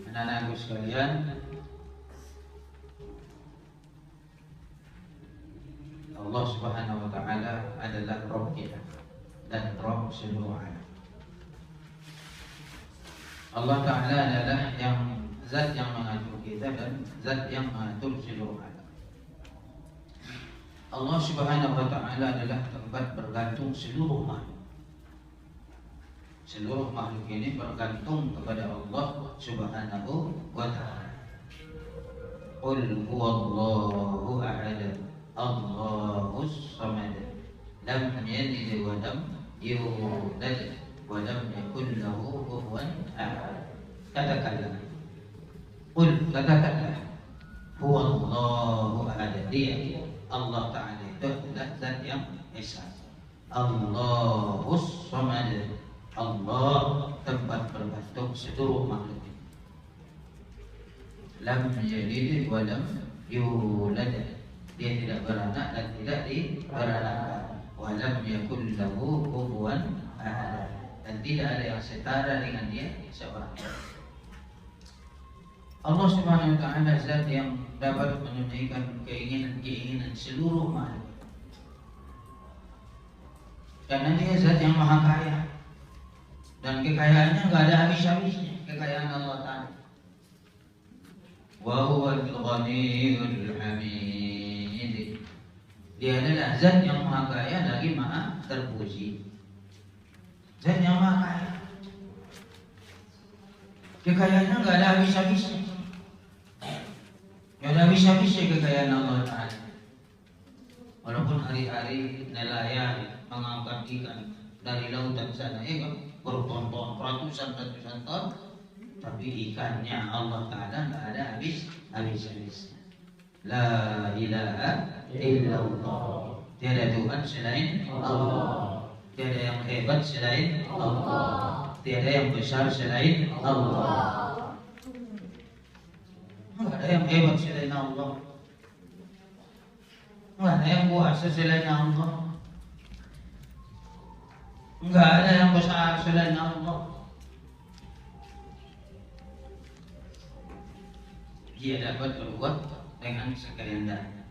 Anak-anakku sekalian, Allah Subhanahu wa Ta'ala adalah Rabb kita dan Rabb seluruh alam. Allah Ta'ala adalah zat yang mengatur kita dan zat yang mengatur seluruh alam. Allah Subhanahu wa Ta'ala adalah tempat bergantung seluruh makhluk. Seluruh makhluk ini bergantung kepada Allah Subhanahu wa Ta'ala. Qul huwallahu ahad, Allahus samad, lam yalid wa lam yulad wa lam yakul lahu kufuwan ahad. Katakanlah, qul, katakanlah, huwallahu ahad, dia Allah Ta'ala itu adalah zat yang esa. Allahus samad, Allah tempat bergantung seluruh makhluk. Lam yalid wa lam yulad, dia tidak beranak dan tidak diberanakkan. Wa lam yakul lahu kufuwan ahad, dan tidak ada yang setara dengan dia seorang. Allah Subhanahu wa Ta'ala zat yang dapat menunaikan keinginan-keinginan seluruh makhluk. Karena dia zat yang maha kaya, dan kekayaannya nggak ada habis-habisnya, kekayaan Allah Ta'ala. Wa huwal ghaniyyul hamid, dia adalah zat yang maha kaya lagi maha terpuji. Zat yang maha kaya, kekayaannya nggak ada habis-habisnya, nggak ada habis-habisnya kekayaan Allah Ta'ala. Walaupun hari-hari nelayan mengangkat ikan dari lautan sana, bertonton, ratusan ton, tapi ikannya Allah Ta'ala nggak ada habis-habisnya. La ilaha illallah, tiada Tuhan selain Allah, tiada yang hebat selain Allah, tiada yang besar selain Allah. Nggak ada yang hebat selain Allah, nggak ada yang kuasa selain Allah, nggak ada yang besar selain Allah. Dia dapat berbuat dengan sekehendaknya.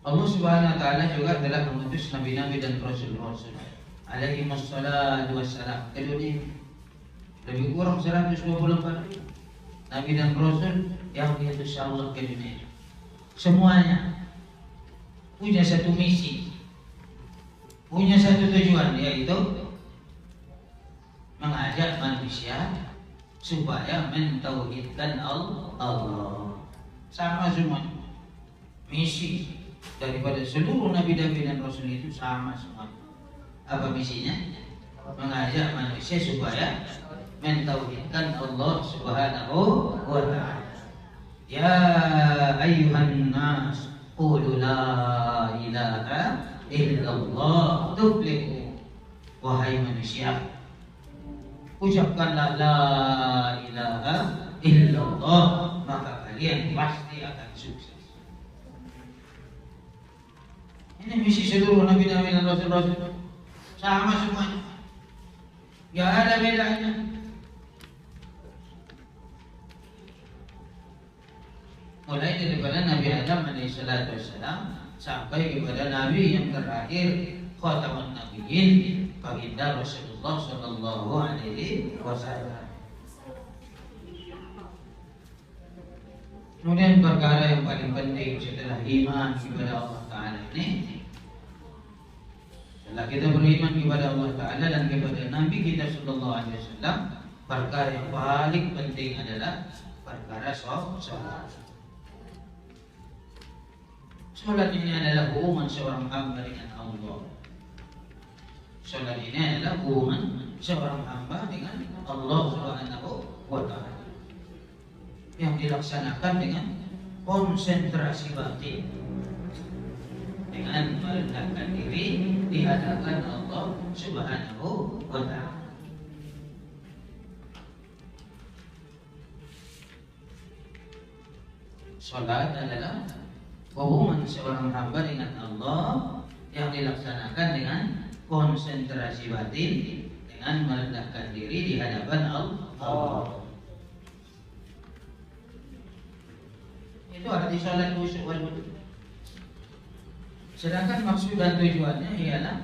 Allah Subhanahu wa Ta'ala juga telah mengutus nabi-nabi dan rasul-rasul alaihi wassalatu wassalam ke dunia. Lebih kurang 124 nabi dan rasul yang diutus Allah ke dunia. Semuanya punya satu misi, punya satu tujuan, yaitu mengajak manusia supaya mentauhidkan Allah. Sama semua misi daripada seluruh nabi-nabi dan rasul itu sama semua. Apa misinya? Mengajak manusia supaya mentauhidkan Allah Subhanahu wa Ta'ala. Ya ayyuhan nas qulu la ilaha illallah tuflihu, wahai manusia, ucapkanlah la ilaha illallah, maka kalian pasti akan sukses. Ini misi seluruh nabi-nabi dan rasul-rasul, sama semuanya, gak ada bedanya. Mulai daripada Nabi Adam alaihissalatu wassalam sampai kepada Nabi yang terakhir, khatamun nabiyyin, baginda Rasulullah sallallahu alaihi wasallam. Kemudian perkara yang paling penting setelah iman kepada Allah Ta'ala ini, setelah kita beriman kepada Allah Ta'ala dan kepada Nabi kita sallallahu alaihi wasallam, perkara yang paling penting adalah perkara salat. Salat ini adalah hubungan seorang hamba dengan Allah. Salat ini adalah hubungan seorang hamba dengan Allah Subhanahu wa Ta'ala, yang dilaksanakan dengan konsentrasi batin, dengan merendahkan diri di hadapan Allah Subhanahu wa Ta'ala. Salat adalah hubungan seorang hamba dengan Allah yang dilaksanakan dengan konsentrasi batin, dengan dengan merendahkan diri di hadapan Allah. Itu arti sholat khusyuk wal khudu'. Sedangkan maksud dan tujuannya ialah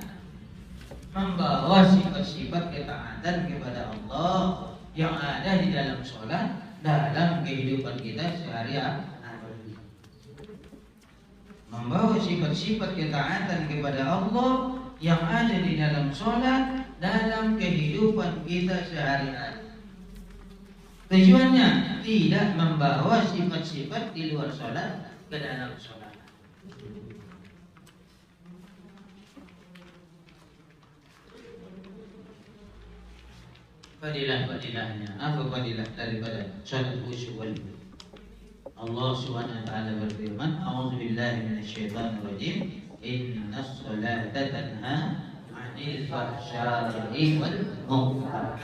membawa sifat-sifat ketaatan kepada Allah yang ada di dalam sholat dalam kehidupan kita sehari-hari. Membawa sifat-sifat ketaatan kepada Allah yang ada di dalam sholat dalam kehidupan kita sehari-hari. Tujuannya tidak membawa sifat-sifat di luar sholat ke dalam sholat. Fadilah-fadilahnya, apa fadilah daripada sholat khusyuk wal khudu'? Allah Subhanahu wa taala berfirman, "A'udzubillahi minasyaitonir rajim. Innas sholata tanha 'anil fahsya'i wal munkar."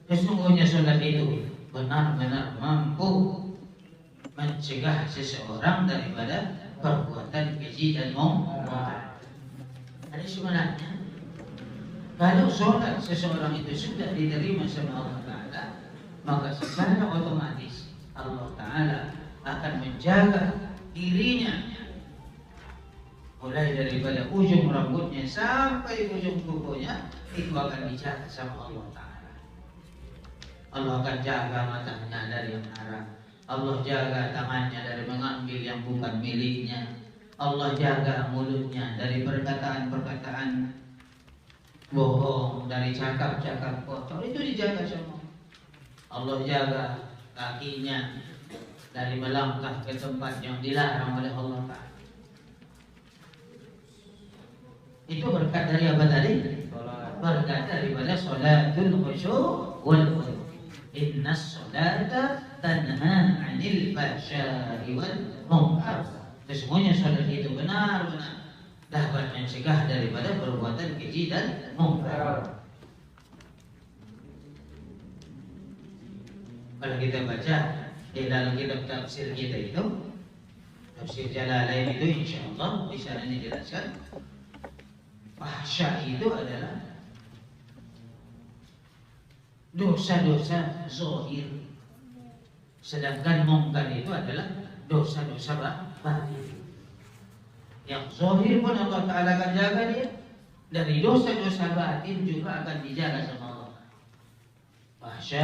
Sesungguhnya sholat itu benar-benar mampu mencegah seseorang daripada perbuatan keji dan munkar. Ada sebenarnya kalau sholat seseorang itu sudah diterima sama Allah Ta'ala, maka secara otomatis Allah Ta'ala akan menjaga dirinya mulai daripada ujung rambutnya sampai ujung kukunya, itu akan dijaga sama Allah Ta'ala. Allah akan jaga matanya dari yang haram. Allah jaga tangannya dari mengambil yang bukan miliknya. Allah jaga mulutnya dari perkataan-perkataan bohong, dari cakap-cakap kotor. Itu dijaga semua. Allah jaga kakinya dari melangkah ke tempat yang dilarang oleh Allah Ta'ala. Itu berkat dari apa tadi? Berkat daripada sholatul khusyuk wal khudu'. Innas sholata tanha 'anil fahsya'i wal munkar. Sesungguhnya sholat itu benar-benar dapat mencegah daripada perbuatan keji dan munkar. Kalau kita baca di dalam kitab tafsir kita itu, tafsir Jalalain itu, insyaallah di sana dijelaskan fahsya itu adalah dosa-dosa zahir, sedangkan munkar itu adalah dosa-dosa batin. Yang zahir pun Allah Ta'ala akan jaga dia, dari dosa-dosa batin juga akan dijaga sama Allah. Fahsya,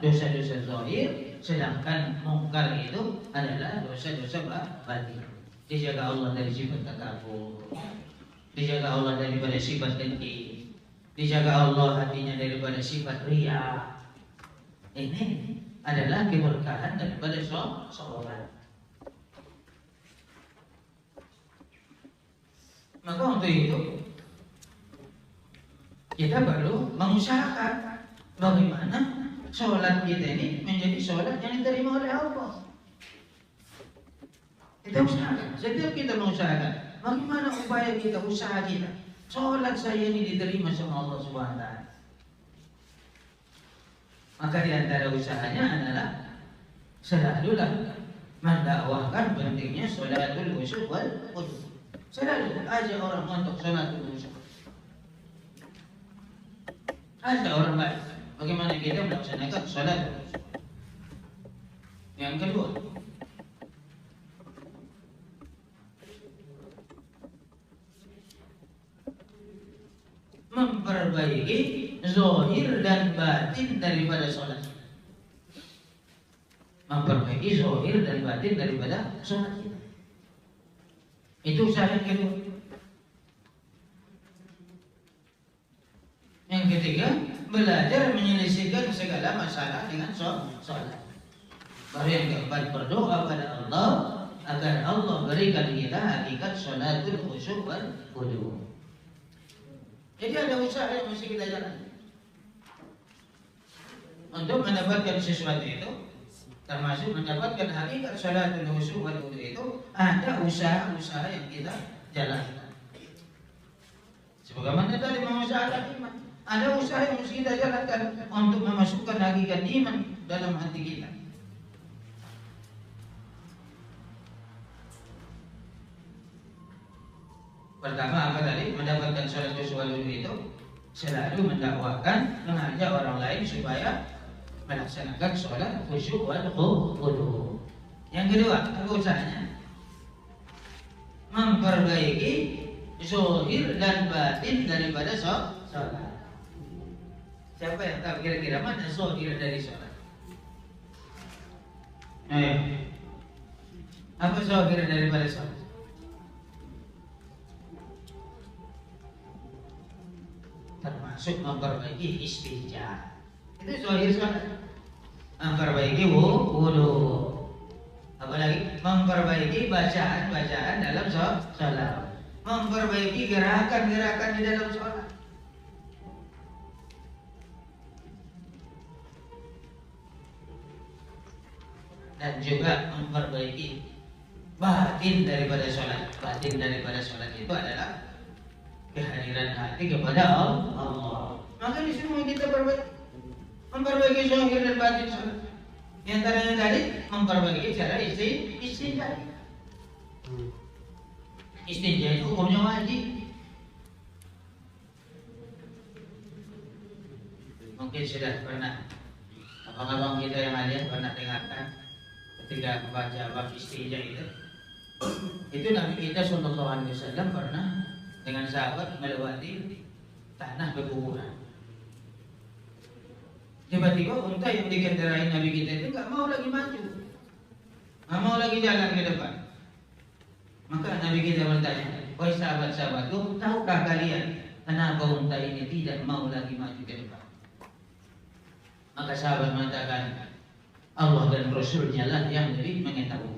dosa-dosa zahir, sedangkan munkar itu adalah dosa-dosa batin. Dijaga Allah dari sifat takabur, dijaga Allah daripada sifat dengki, dijaga Allah hatinya daripada sifat riya. Ini adalah keberkahan daripada sholat. Maka untuk itu kita perlu mengusahakan bagaimana sholat kita ini menjadi sholat yang diterima oleh Allah. Kita usahakan, setiap kita mengusahakan bagaimana upaya kita, usaha kita, sholat saya ini diterima sama Allah Subhanahu wa taala. Maka di antara usahanya adalah selalulah mendakwahkan pentingnya sholatul khusyuk wal khudu'. Selalu ajak orang untuk sholatul khusyuk. Ajak orang baik bagaimana kita melaksanakan sholatul khusyuk. Yang kedua, memperbaiki zahir dan batin daripada sholat. Memperbaiki zahir dan batin daripada sholat kita. Itu usaha yang kedua. Yang ketiga, belajar menyelesaikan segala masalah dengan sholat. Baru yang keempat, berdoa pada Allah agar Allah berikan kita hakikat sholatul khusyuk wal khudu'. Jadi ada usaha yang mesti kita jalan untuk mendapatkan sesuatu itu, termasuk mendapatkan hakikat sholatul khusyuk wal khudu' itu. Ada usaha-usaha yang kita jalankan. Sebagaimana tadi mengusahakan iman, ada usaha yang mesti kita jalankan untuk memasukkan hakikat iman dalam hati kita. Pertama apa tadi? Mendapatkan sholat khusyuk wal khudu' itu selalu mendakwakan, mengajak orang lain supaya melaksanakan sholat khusyuk wal khudu. Yang kedua, apa usahanya? Memperbaiki zahir dan batin daripada sholat. Siapa yang tahu kira-kira mana zahir dari sholat? Ayo. Apa zahir daripada sholat? Termasuk memperbaiki istinja. Itu zahir sholat. Memperbaiki wudu. Apalagi memperbaiki bacaan-bacaan dalam sholat. Memperbaiki gerakan-gerakan di dalam sholat. Dan juga memperbaiki batin daripada sholat. Batin daripada sholat itu adalah kehadiran hati kepada Allah. Maka di semua kita memperbaiki zahir dan batin sholat. Di antaranya tadi memperbaiki cara istinja. Istinja itu hukumnya wajib. Mungkin sudah pernah abang-abang kita yang alim pernah dengarkan ketika membaca bab istinja itu Nabi kita sallallahu alaihi wasallam pernah dengan sahabat melewati tanah berkuburan. Tiba-tiba unta yang dikendarai Nabi kita itu nggak mau lagi maju, nggak mau lagi jalan ke depan. Maka Nabi kita bertanya, wahai sahabat-sahabatku, tahukah kalian kenapa unta ini tidak mau lagi maju ke depan? Maka sahabat mengatakan, Allah dan Rasulnya lah yang lebih mengetahui.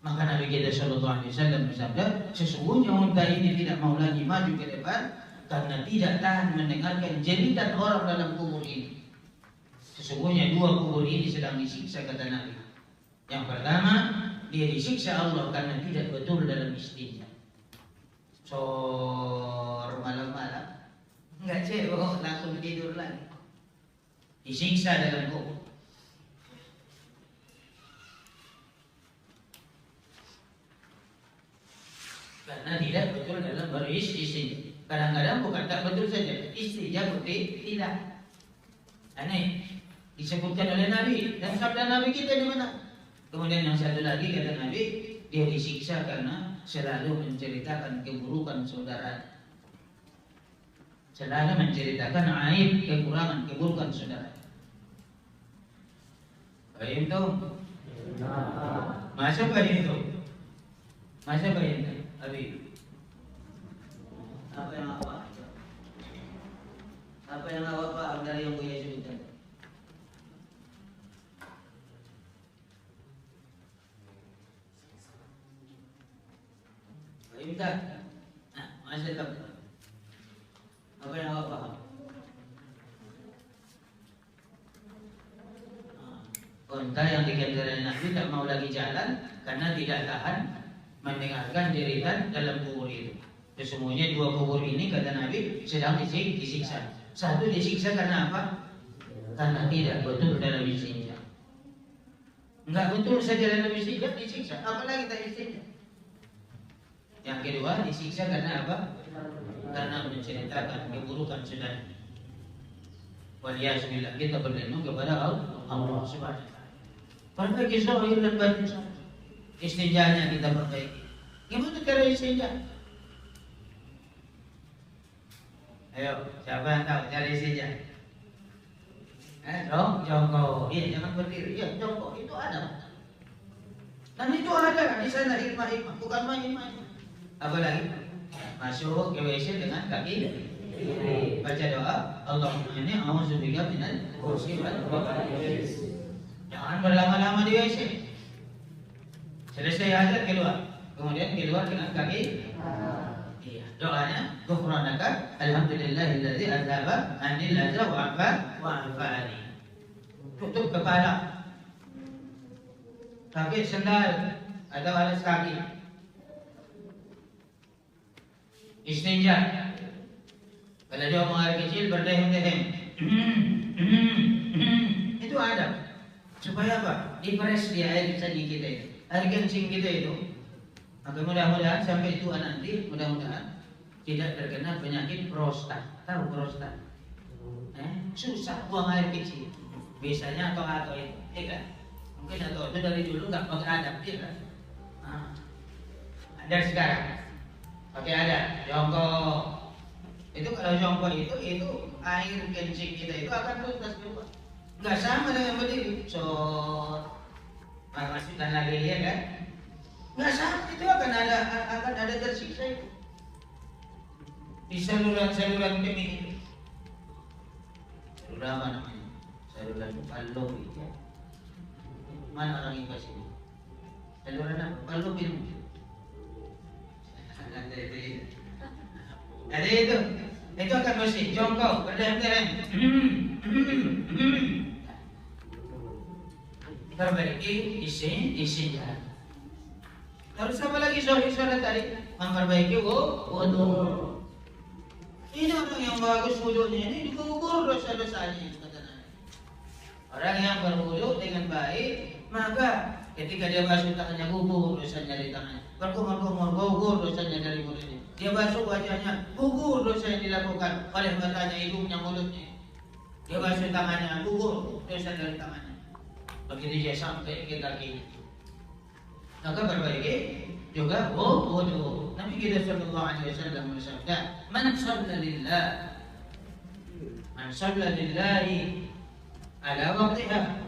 Maka Nabi kita sallallahu alaihi wasallam bersabda, sesungguhnya unta ini tidak mau lagi maju ke depan karena tidak tahan mendengarkan jeritan orang dalam kubur ini. Sesungguhnya dua kubur ini sedang disiksa, kata Nabi. Yang pertama, dia disiksa Allah karena tidak betul dalam istinja. Malam-malam nggak cebok, langsung tidur lagi. Disiksa dalam kubur. Karena tidak betul dalam beristinja. Kadang-kadang bukan tak betul saja, istinja putih tidak. Aneh disebutkan oleh Nabi dan sabda Nabi kita di mana? Kemudian yang satu lagi kata Nabi, dia disiksa karena selalu menceritakan keburukan saudara. Selalu menceritakan aib, kekurangan, keburukan saudara. Baik itu. Masa baik itu? Masa baik itu? Habib. Apa yang awak paham dari yang Buya sebutkan? Minta. Nah, masih tak. Apa yang awak paham? Unta yang dikendarai Nabi tak mau lagi jalan karena tidak tahan mendengarkan jeritan dalam kubur itu. Sesungguhnya dua kubur ini kata Nabi sedang disiksa. Satu disiksa karena apa? Karena tidak betul dalam istinja. Enggak betul saja dalam istinja disiksa, apalagi tak istinja. Yang kedua disiksa karena apa? Karena menceritakan keburukan saudara. Waliyahzubillah, kita berlindung kepada Allah Subhanahu wa taala. Perbaiki zahir dan batin. Istinjanya kita perbaiki. Gimana cara istinja? Ayo, siapa yang tahu cara istinja? Jongkok. Iya, jangan berdiri. Ya, jongkok itu ada. Dan itu ada di sana hikmah-hikmah, bukan main-main. Apalagi masuk ke WC dengan kaki kiri. Baca doa, Allahumma inni a'udzubika minal khubuthi wal khaba'ith. Jangan berlama-lama di WC. Selesai hajat keluar. Kemudian keluar dengan kaki. Iya, doanya ghufranaka alhamdulillahilladzi adzaba anil adza wa afani. Tutup kepala. Pakai sendal atau alas kaki. Istinja. Kalau dia orang air kecil berdehem-dehem. Itu adab. Supaya apa? Dipres di air kencing kita itu. Air kencing kita itu. Maka mudah-mudahan sampai tua nanti, mudah-mudahan tidak terkena penyakit prostat. Tahu prostat? Susah buang air kecil. Biasanya atau itu, kan? Mungkin atau itu dari dulu nggak pakai adab, kan? Dari sekarang pakai adab, jongkok. Itu kalau jongkok itu air kencing kita itu akan tuntas keluar. Nggak sama dengan berdiri. Masukkan lagi ya kan? Nggak sama, itu akan ada tersiksa itu di saluran kemih itu. Saluran apa namanya? Saluran palung itu. Mana orang Ipa sini? Saluran apa? Palung itu. Ada itu akan bersih, jongkok, berderet. Perbaiki isi jalan. Terus apa lagi sholat tadi? Memperbaiki wudu. Ini orang yang bagus wudunya ini digugur dosa-dosanya. Orang yang berwudu dengan baik, maka ketika dia basuh tangannya gugur dosanya dari tangannya. Berkumur-kumur gugur dosanya dari mulutnya. Dia basuh wajahnya gugur dosa yang dilakukan oleh matanya, hidungnya, mulutnya. Dia basuh tangannya gugur dosa dari tangannya. Begitu dia sampai ke kaki, maka perbaiki juga wudu. Nabi kita sallallahu alaihi wasallam bersabda, "Man shalla lillahi ala waqtiha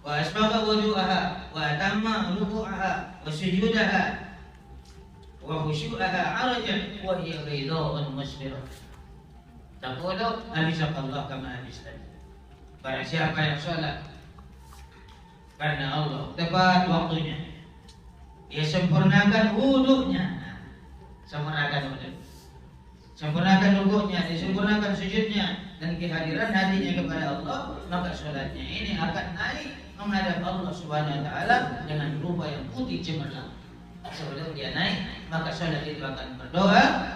wa asbagha wudu'aha wa atamma ruku'aha wa sujudaha wa khusyu'aha arajan wa hiya bayda'un musfirah." Taqulu abisakallah kama abistani. Barang siapa yang salat karena Allah tepat waktunya, dia sempurnakan wudunya, sempurnakan wudunya, disempurnakan sujudnya dan kehadiran hatinya kepada Allah, maka sholatnya ini akan naik menghadap Allah Subhanahu Wa Taala dengan rupa yang putih cemerlang. Sebelum dia naik, maka sholat itu akan berdoa,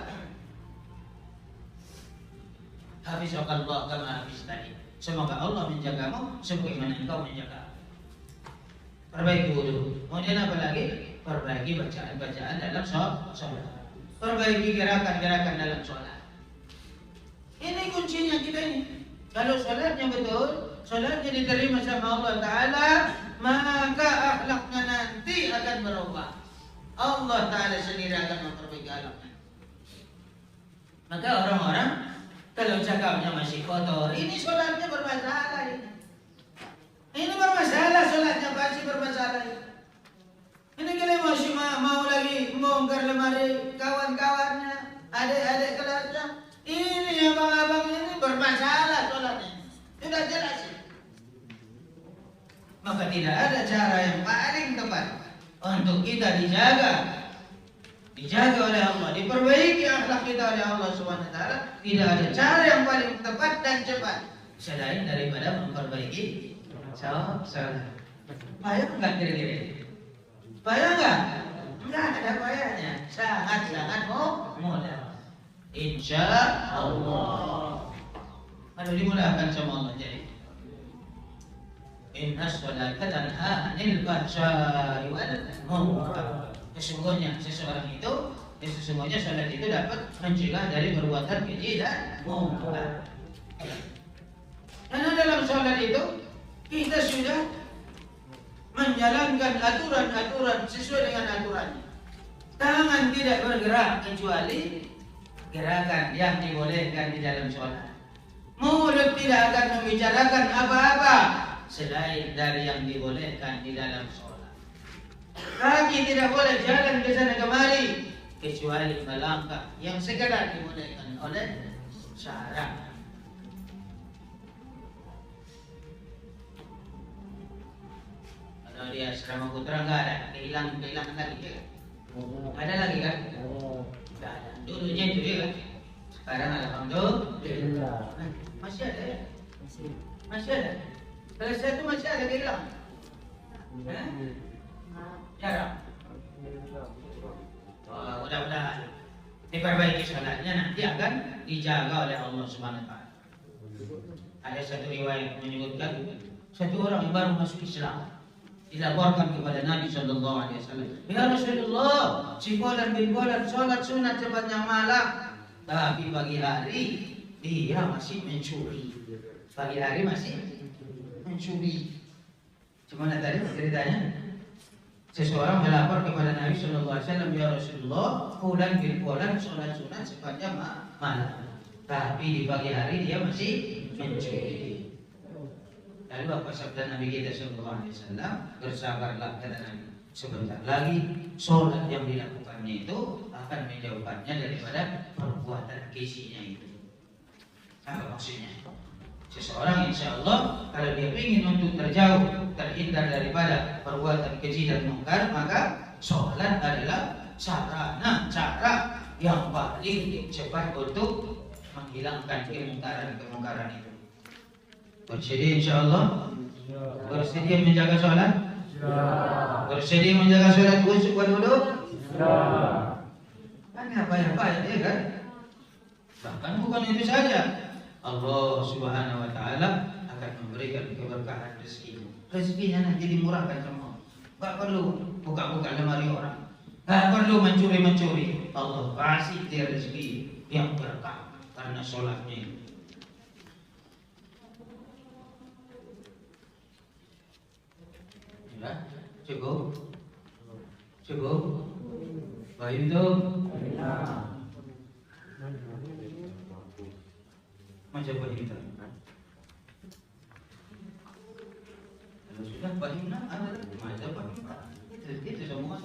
hafizakallah kama hafiztani. Semoga Allah menjagamu sebagaimana engkau menjaga. Perbaiki wudu. Kemudian apa lagi? Perbaiki bacaan-bacaan dalam sholat. Perbaiki gerakan-gerakan dalam sholat. Ini kuncinya kita ini. Kalau sholatnya betul, sholatnya diterima sama Allah Ta'ala, maka akhlaknya nanti akan berubah. Allah Ta'ala sendiri akan memperbaiki akhlaknya. Maka orang-orang kalau cakapnya masih kotor, ini sholatnya bermasalah ini. Ini bermasalah, sholatnya pasti bermasalah. Ini kalau masih mau lagi membongkar lemari kawan-kawannya, adik-adik kelasnya, ini abang-abang ini bermasalah sholatnya. Sudah jelas. Maka tidak ada cara yang paling tepat untuk kita dijaga oleh Allah, diperbaiki akhlak kita oleh Allah Subhanahu Wa Taala. Tidak ada cara yang paling tepat dan cepat selain daripada memperbaiki sholat. Payah enggak kira-kira? Payah enggak? Enggak ada payahnya. Sangat mudah. Insya Allah. Kalau dimudahkan sama Allah jadi. Inna sholata tanha 'anil fahsya'i wal munkar. Sesungguhnya sholat itu dapat mencegah dari perbuatan keji dan munkar. Karena dalam sholat itu kita sudah menjalankan aturan-aturan sesuai dengan aturannya. Tangan tidak bergerak kecuali gerakan yang dibolehkan di dalam sholat. Mulut tidak akan membicarakan apa-apa selain dari yang dibolehkan di dalam sholat. Kaki tidak boleh jalan ke sana kemari kecuali melangkah yang sekadar dibolehkan oleh syara. Kalau di asrama putra nggak ada, kehilangan lagi ya? Ada lagi kan? Nggak ada. Dulunya itu ya kan? Sekarang alhamdulillah masih ada ya? Masih ada. Kalau satu masih ada kehilangan. Jarang. Mudah-mudahan diperbaiki sholatnya, nanti akan dijaga oleh Allah Subhanahu Wa Taala. Ada satu riwayat menyebutkan satu orang yang baru masuk Islam dilaporkan kepada Nabi Sallallahu Alaihi Wasallam, "Ya Rasulullah, si fulan bin fulan sholat sunat sepanjang malam, Tapi pagi hari dia masih mencuri. Pagi hari masih mencuri. Cuma tadi ceritanya, seseorang melapor kepada Nabi Shallallahu Alaihi Wasallam, ya Rasulullah, fulan bin fulan sholat sunat sepanjang malam. Tapi di pagi hari dia masih mencuri. Lalu apa sabda Nabi kita Shallallahu Alaihi Wasallam? Bersabarlah kata Nabi. Sebentar lagi sholat yang dilakukannya itu akan menjauhkannya daripada perbuatan kejinya itu. Apa maksudnya? Seseorang insya Allah kalau dia ingin untuk terjauh, terhindar daripada perbuatan keji dan mungkar, maka sholat adalah cara yang paling cepat untuk menghilangkan kemungkaran itu. Bersedia insya Allah? Bersedia menjaga sholat? Bersedia menjaga sholat khusyuk dan wudhu? Kan apa-apa ya kan? Bahkan bukan itu saja, Allah Subhanahu Wa Taala akan memberikan keberkahan rezeki. Rezekinya nanti dimurahkan semua. Gak perlu buka-buka lemari orang. Gak perlu mencuri-mencuri. Allah kasih dia rezeki yang berkah karena sholatnya. Ya, cukup. Baik itu. Macam baik itu. Kalau sudah baik ada macam baik. Itu semua.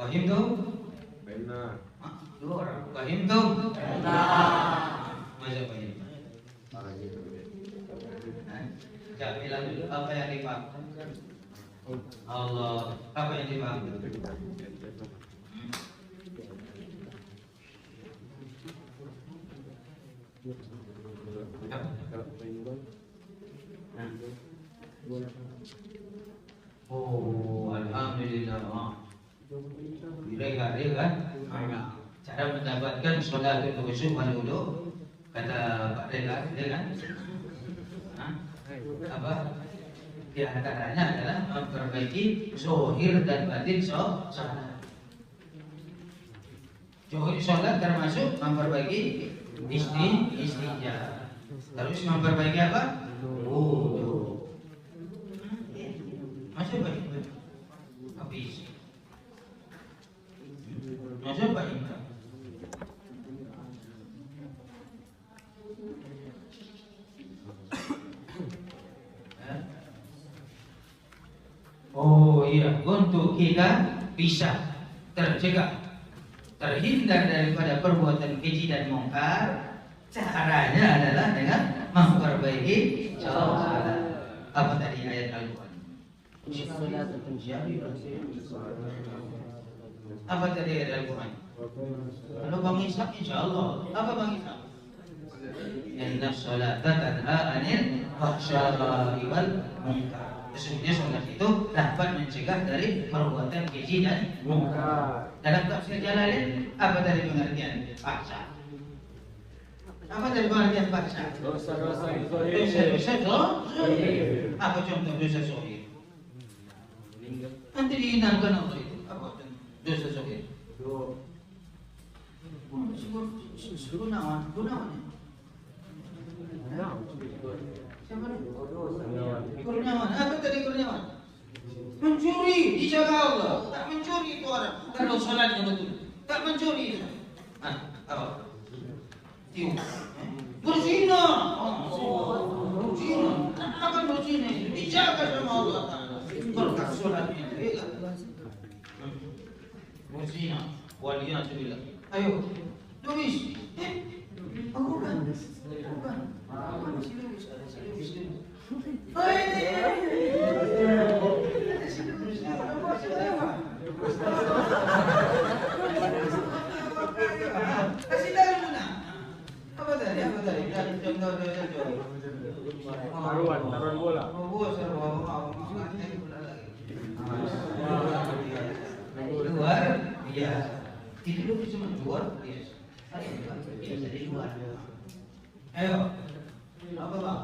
Baik tu. Benar. Dua orang. Baik tu. Benar. Macam baik. Jangan bilang dulu apa yang dipaham. Allah, apa yang dipaham? Oh, alhamdulillah. Hari kan? Cara mendapatkan sholatul khusyuk wal wudu, kata Pak Rega, kan? Apa? Di antaranya adalah memperbaiki zahir dan batin sholat. Sholat termasuk memperbaiki istinja. Terus memperbaiki apa? Wudu. Masih baik. Habis. Masih baik. Oh iya, untuk kita bisa tercegah, terhindar daripada perbuatan keji dan mungkar, caranya adalah dengan memperbaiki sholat. Apa tadi ayat Al-Quran? Apa tadi ayat Al-Quran? Kalau Bang Ishaq insya Allah. Apa Bang Ishaq? Inna sholata tanha anil fahsya'i wal munkar. Sesungguhnya sholat itu dapat mencegah dari perbuatan keji dan mungkar. Dalam tafsir Jalalain, apa dari pengertian fahsya? Apa dari pengertian fahsya? Dosa-dosa zahir. Apa contoh dosa zahir? Nanti dihindarkan Allah itu. Apa dosa zahir? Gunawan. Kurniawan, apa tadi Kurniawan? Mencuri, dijaga Allah. Tak mencuri itu orang. Kalau sholatnya betul, tak mencuri itu. Apa? Tiup. Berzina. Berzina. Apa berzina itu? Dijaga sama Allah. Berkat sholatnya itu. Berzina. Waliyahulillah. Ayo, tulis. Bukan. Kasih tahu mana? Apa tadi? Contoh taruhan bola. Luar biasa. Itu cuma luar biasa. Jadi luar. Ayo. Apa bang?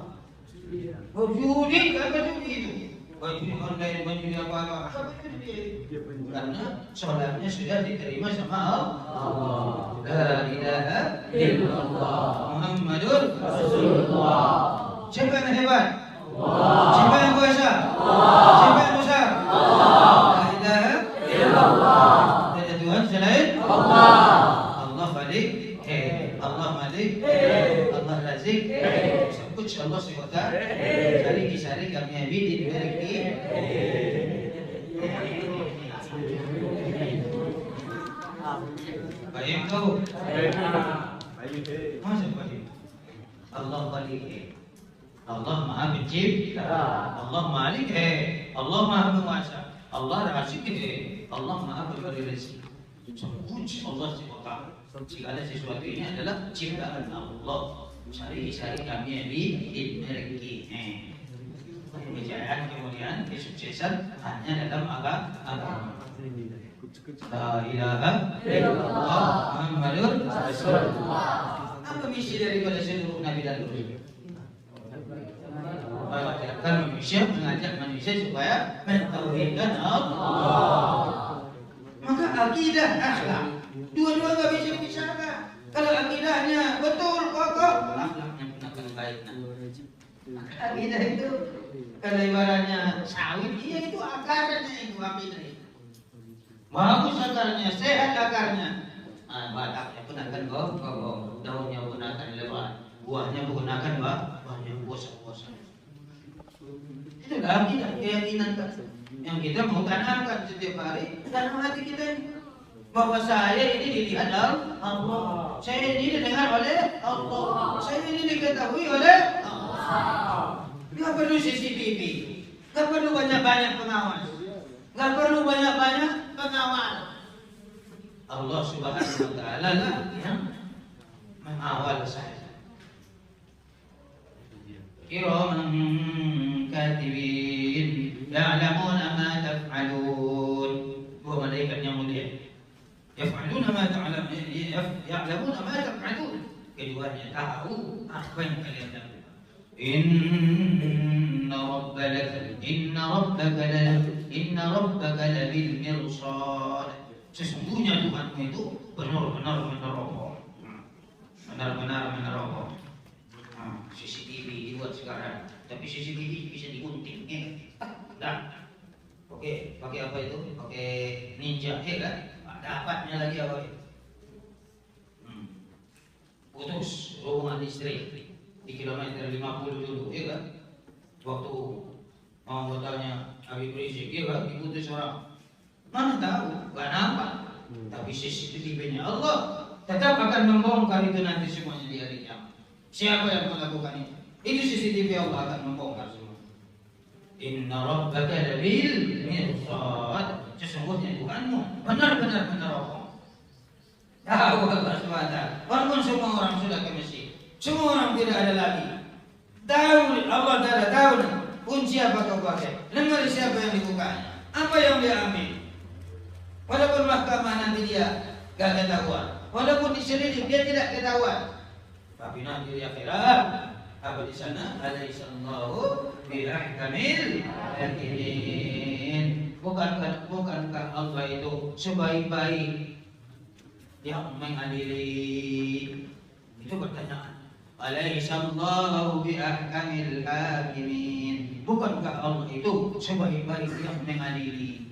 Judi, apa judi itu? baju online, baju apa-apa, karena sholatnya sudah diterima sama Allah. La ilaha illallah Muhammadur Rasulullah. Siapa yang hebat? Siapa yang kuasa? Siapa yang besar? La ilaha illallah. Tidak ada Tuhan selain Allah. Allah Malik, Allah Malik, Allah Razik. Sebut Allah SWT. Sari kami habis di negeri. Baik kau. Masa balik? Allah Malik. Allah Maha Pencipta. Allah Malik. Allah Maha Penguasa. Allah Razik. Allah Maha Pemberi rezeki. Sebut Allah SWT. Segala sesuatu ini adalah ciptaan Allah. Sari kami habis di negeri. Kejayaan, kemuliaan, kesuksesan hanya dalam agama. La ilaha illallah Muhammadur Rasulullah. Apa misi daripada seluruh nabi dan rasul? Mengajarkan manusia, mengajak manusia supaya mentauhidkan Allah. Maka akidah, akhlak, dua-dua nggak bisa dipisahkan. Kalau akidahnya betul, kokoh, akhlaknya pun akan baik. Akidah itu kalau ibaratnya sawit, iya itu akarnya itu akidah itu. Bagus akarnya, sehat akarnya. Batangnya pun akan kokoh, daunnya pun akan lebat, buahnya pun akan banyak bosan-bosan. Itulah akidah, keyakinan yang kita mau tanamkan setiap hari dalam hati kita ini. Bahwa saya ini dilihat Allah, saya ini didengar oleh Allah, saya ini diketahui oleh Allah. Gak perlu CCTV, gak perlu banyak-banyak pengawas, gak perlu banyak-banyak pengawal. Allah Subhanahu wa Ta'ala lah yang mengawal saya. Kiraman katibin ya'lamuna ma taf'alun. Dua malaikat yang mulia. Yaf'aluna ma ta'lam, ya'lamuna ma taf'alun. Keduanya tahu apa yang kalian lakukan. Inna rabbaka labil mirsad. Sesungguhnya Tuhanmu itu benar-benar meneropong. Benar-benar meneropong. CCTV dibuat sekarang, tapi CCTV bisa digunting. Dah. Oke, pakai apa itu? Pakai ninja, kan? Dapatnya lagi apa itu? Putus hubungan listrik di kilometer 50 dulu, kan? Waktu anggotanya Habib Rizik, kan? Diputus orang. Mana tahu? Gak nampak. Tapi CCTV-nya Allah tetap akan membongkar itu nanti semuanya di hari kiamat. Siapa yang melakukan itu? Itu CCTV Allah akan membongkar semua. Inna rabbaka labil mirsad. Sesungguhnya Tuhanmu benar-benar meneropong. Tahu Allah SWT. Walaupun semua orang sudah ke Mesir, semua orang tidak ada lagi. Tahu Allah Ta'ala tahu kunci apa kau pakai, lemari siapa yang dibukanya, apa yang dia ambil. Walaupun mahkamah nanti dia gak ketahuan, walaupun diselidik dia tidak ketahuan, tapi nanti di akhirat apa di sana? Alaihissallahu bi'ahkamil hakimin. Bukankah Allah itu sebaik-baik yang mengadili? Itu pertanyaan. Alaihissallahu bi'ahkamil hakimin. Bukankah Allah itu sebaik-baik yang mengadili?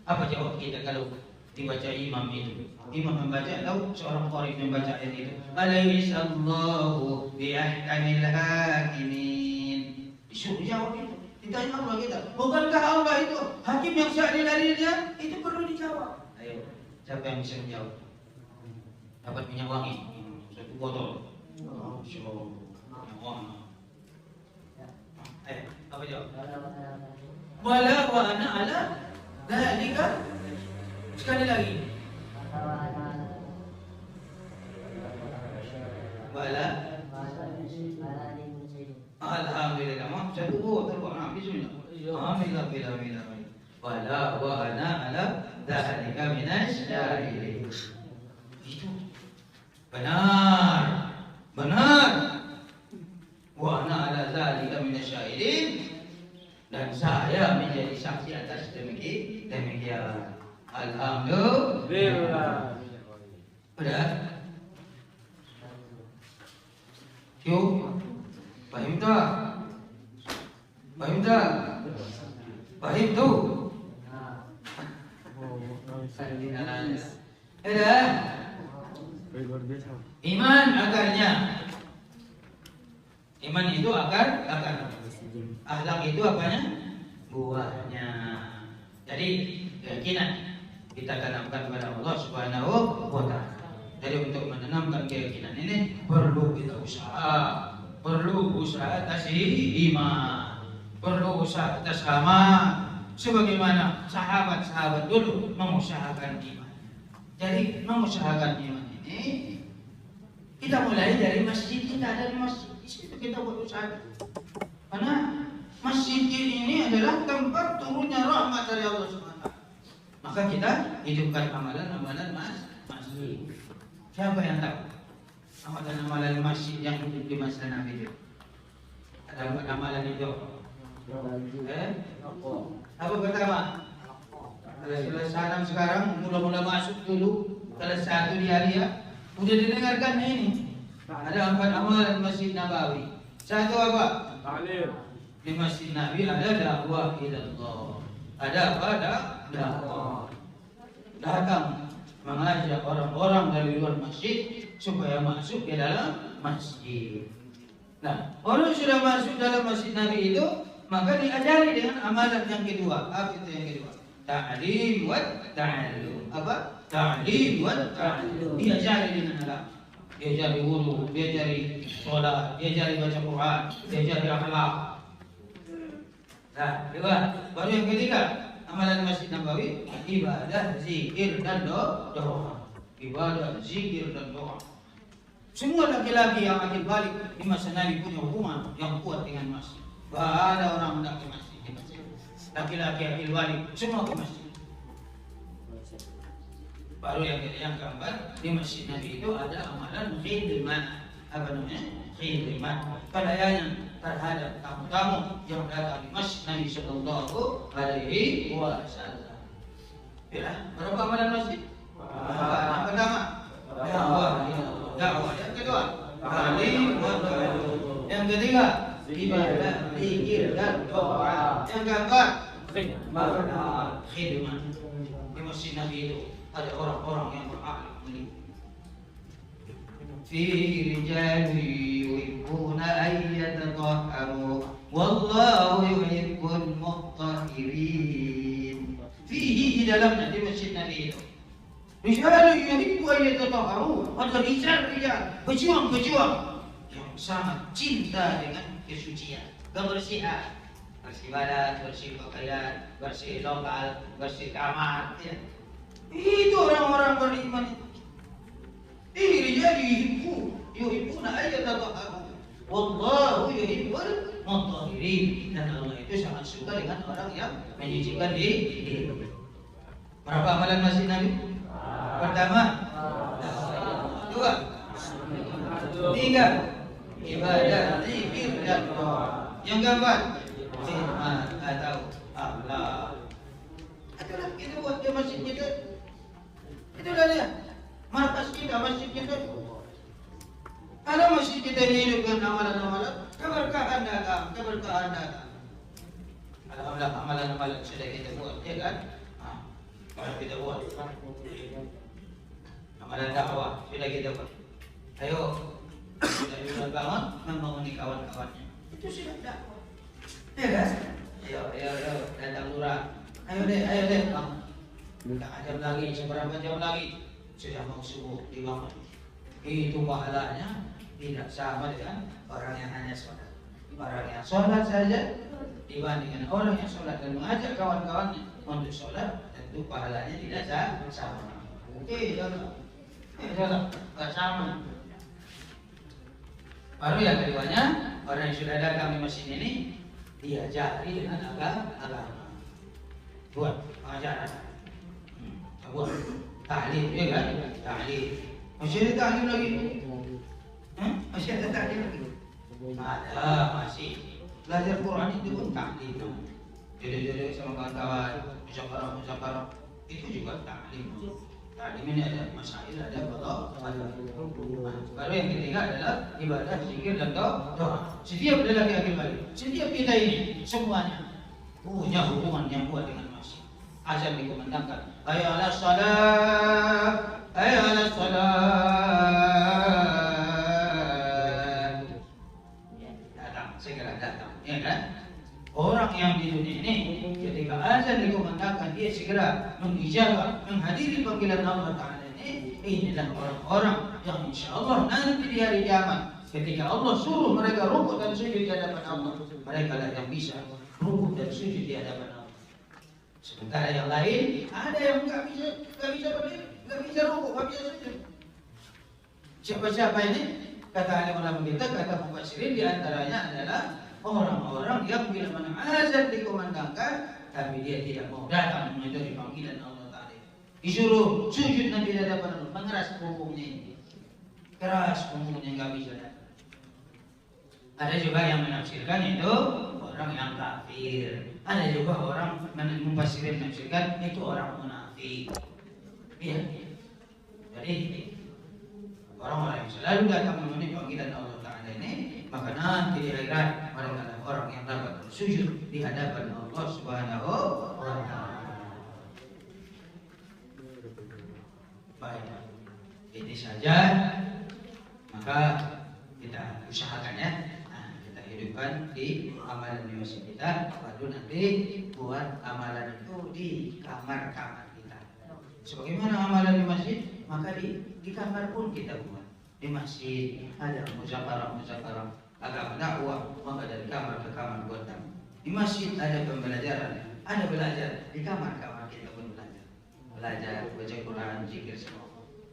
Apa jawab kita kalau dibaca imam itu? Imam membaca atau seorang qari membaca ayat itu? Alaihissallahu bi'ahkamil hakimin. Disuruh jawab itu. Ditanya Allah kita, bukankah Allah itu hakim yang syahdi dalilnya? Itu perlu dijawab. Ayo, siapa yang bisa menjawab? Dapat minyak wangi satu botol. Minyak wangi. Ayo, apa jawab? Wala wa ana ala dzalika. Sekali lagi. Wala. Alhamdulillah. Maaf, satu botol. Bismillah. Wala wa ana ala dzalika minasyahidin. Itu benar. Wa ana ala dzalika minasyahidin. dan saya menjadi saksi atas demikian. Alhamdulillah. Udah? Yuk, paham tak? Paham tak? Paham tu? Udah? Iman akarnya. Iman itu akar. Akhlak itu apanya? Buahnya. Jadi keyakinan kita tanamkan kepada Allah Subhanahu wa Ta'ala. Jadi untuk menanamkan keyakinan ini perlu kita usaha, perlu usaha atas iman, perlu usaha atas amal. Sebagaimana sahabat-sahabat dulu mengusahakan iman. Jadi mengusahakan iman ini kita mulai dari masjid kita, dari masjid di situ kita berusaha. Karena masjid ini adalah tempat turunnya rahmat dari Allah Subhanahu wa Ta'ala. Maka kita hidupkan amalan-amalan masjid. Siapa yang tahu amalan-amalan masjid yang hidup di masa Nabi itu? Ada amalan itu? Apa pertama? Kalau salam sekarang mula-mula masuk dulu kelas 1 di Aliyah. Udah didengarkan ini. Ada 4 amalan Masjid Nabawi. Satu apa? Ta'lim. Di Masjid Nabi ada dakwah ilallah. Ada apa? Dakwah. Datang mengajak orang-orang dari luar masjid supaya masuk ke dalam masjid. Nah, orang sudah masuk dalam Masjid Nabi itu, maka diajari dengan amalan yang kedua. Apa itu yang kedua? Ta'lim wa ta'allum. Apa? Ta'lim wa ta'allum. Diajari dengan agama. Diajari wudu, diajari sholat, diajari baca Quran, diajari akhlak. Nah, dua. Baru yang ketiga, amalan Masjid Nabawi, ibadah, zikir dan doa. Ibadah, zikir dan doa. Semua laki-laki yang akil balik di masa Nabi punya hubungan yang kuat dengan masjid. Tidak ada orang tidak ke masjid. Laki-laki akil balik semua ke masjid. Baru yang keempat, di Masjid Nabi itu ada amalan khidmat. Apa namanya? Khidmat. Pelayanan terhadap tamu-tamu yang datang di Masjid Nabi Sallallahu Alaihi Wasallam. Ya, berapa amalan masjid? Yang pertama, dakwah. Yang kedua, ta'lim wa ta'allum. Yang ketiga, ibadah, zikir dan doa. Yang keempat, khidmat. Di Masjid Nabi itu ada orang-orang yang berakhlak mulia. Fihi rijalun yuhibbuna an yatatahharu wallahu yuhibbul mutahhirin. Fihi, di dalamnya, di Masjid Nabi itu, rijalun yuhibbu an yatatahharu. Ada rijal, pejuang-pejuang yang sangat cinta dengan kesucian, kebersihan. Bersih badan, bersih pakaian, bersih lokal, bersih kamar, ya. Itu orang-orang beriman itu. Ini rijal yuhibbuna an yatatahharu wallahu yuhibbul mutahhirin. Dan Allah itu sangat suka dengan orang yang menyucikan diri. Berapa amalan Masjid Nabi? Pertama, dua, tiga, ibadah, zikir dan doa. Yang keempat, khidmat atau akhlak. Itulah kita buat di masjid kita. Itulah dia. Markas kita, masjid kita. Kalau masjid kita hidup dengan amalan-amalan, keberkahan datang, keberkahan datang. Alhamdulillah, amalan-amalan sudah kita buat, ya kan? Kalau kita buat amalan dakwah sudah kita buat. Ayo, sudah bangun membangun kawan-kawannya. Itu sudah dakwah. Ya kan? Ayo, datang lurah. Ayo deh, bangun. Tak jam lagi, seberapa jam lagi sudah mau subuh dibangun. Itu pahalanya tidak sama dengan orang yang hanya sholat. Orang yang sholat saja dibandingkan orang yang sholat dan mengajak kawan-kawannya untuk sholat, tentu pahalanya tidak sama. Tidak sama. Baru yang keduanya, orang yang sudah datang di masjid ini diajari dengan agama. Buat pengajaran, buat ta'lim, ya kan? Ta'lim. Masih ada ta'lim lagi? Masih ada ta'lim lagi? Ada, masih. Belajar Quran itu pun ta'lim. jodoh-jodoh sama kawan-kawan, musyawarah, itu juga taklim. Taklim ini ada masail, ada qada. Baru yang ketiga adalah ibadah, zikir dan doa. Setiap lelaki akil balik, setiap kita ini semuanya punya hubungan yang kuat dengan masjid. Azan dikumandangkan, hayya 'alas shalah, hayya 'alas shalah. Datang, segera datang, ya kan? Orang yang di dunia ini ketika azan dikumandangkan dia segera mengijabah, menghadiri panggilan Allah Ta'ala ini. Inilah orang-orang yang insya Allah nanti di hari kiamat ketika Allah suruh mereka rukuk dan sujud di hadapan Allah, mereka lah yang bisa rukuk dan sujud di hadapan Allah. Sementara yang lain ada yang nggak bisa berdiri, nggak bisa rukuk, nggak bisa sujud. Siapa-siapa ini? Kata alim ulama kita, kata mufassirin, di antaranya adalah orang-orang yang bila mana azan dikumandangkan tapi dia tidak mau datang menghadiri panggilan Allah Ta'ala. Disuruh sujud nanti di hadapan Allah, mengeras punggungnya ini. Keras punggungnya, nggak bisa datang. Ada juga yang menafsirkan itu orang yang kafir. Ada juga orang mufassirin menafsirkan itu orang munafik. Iya. Jadi orang-orang yang selalu datang memenuhi panggilan Allah Ta'ala ini, maka nanti di akhirat mereka adalah orang yang dapat bersujud di hadapan Allah Subhanahu wa Ta'ala. Baik, ini saja. Maka kita usahakan ya, kita hidupkan di amalan di masjid kita. Lalu nanti buat amalan itu di kamar-kamar kita. Sebagaimana amalan di masjid, maka di kamar pun kita buat. Di masjid ada musyawarah agama dakwah, maka dari kamar ke kamar buat tamu. Di masjid ada pembelajaran, ada belajar. Di kamar-kamar kita pun belajar baca Quran, zikir semua.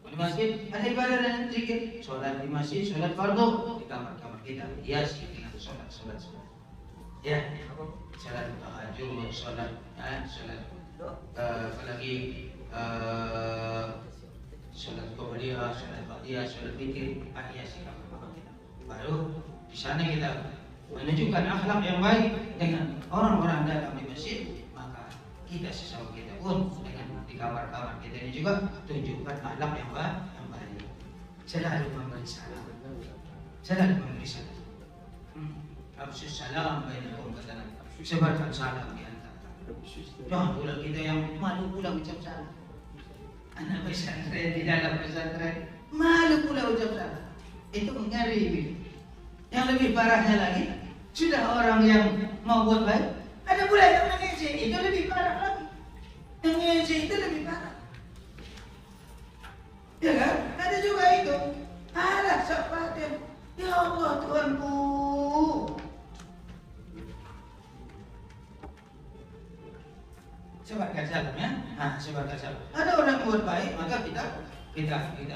Di masjid ada ibadah dan zikir, sholat di masjid, sholat fardu di kamar-kamar kita hiasi dengan sholat. Ya, sholat tahajud, sholat apalagi sholat qabliyah, sholat ba'diyah, sholat witir, hiasi kamar-kamar kita. Baru di sana kita menunjukkan akhlak yang baik dengan orang-orang datang di masjid, maka kita sesama kita pun dengan di kamar-kamar kita ini juga tunjukkan akhlak yang baik. Selalu memberi salam. Absus salam bainakum, kata Nabi. Sebarkan salam di antara. Jangan pula kita yang malu pula ucap salam. Anak pesantren di dalam pesantren malu pula ucap salam. Itu ngeri. Yang lebih parahnya lagi, sudah orang yang mau buat baik, ada pula yang mengejek, itu lebih parah lagi. Yang mengejek itu lebih parah. Ya kan? Ada juga itu. Alah sahabatnya, ya Allah Tuhanku. Sebarkan salam ya. Sebarkan salam. Ada orang yang buat baik, maka kita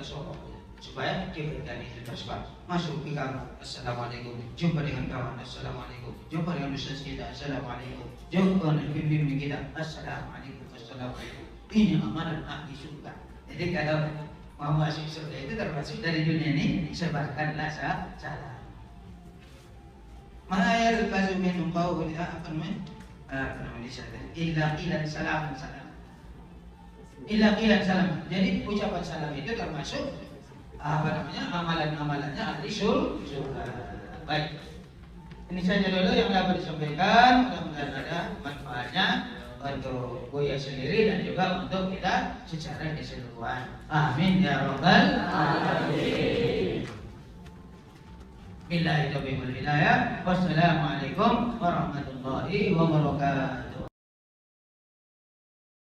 sorong supaya kebaikan itu tersebar. Masuk ke kamar, assalamualaikum. Jumpa dengan kawan, assalamualaikum. Jumpa dengan ustaz kita, assalamualaikum. Jumpa dengan bimbing kita, assalamualaikum. Ini amalan ahli surga. Jadi kalau mau masuk surga itu termasuk dari dunia ini, sebarkanlah salam. Ma'ayal bazu min qawli illa qilan salam. Illa qilan salam. Jadi ucapan salam itu termasuk amalan-amalannya ahli surga. Baik, ini saja dulu yang dapat disampaikan. Mudah-mudahan ada manfaatnya untuk Buya sendiri dan juga untuk kita secara keseluruhan. Amin ya rabbal alamin. Billahi taufiq wal hidayah. Wassalamualaikum warahmatullahi wabarakatuh.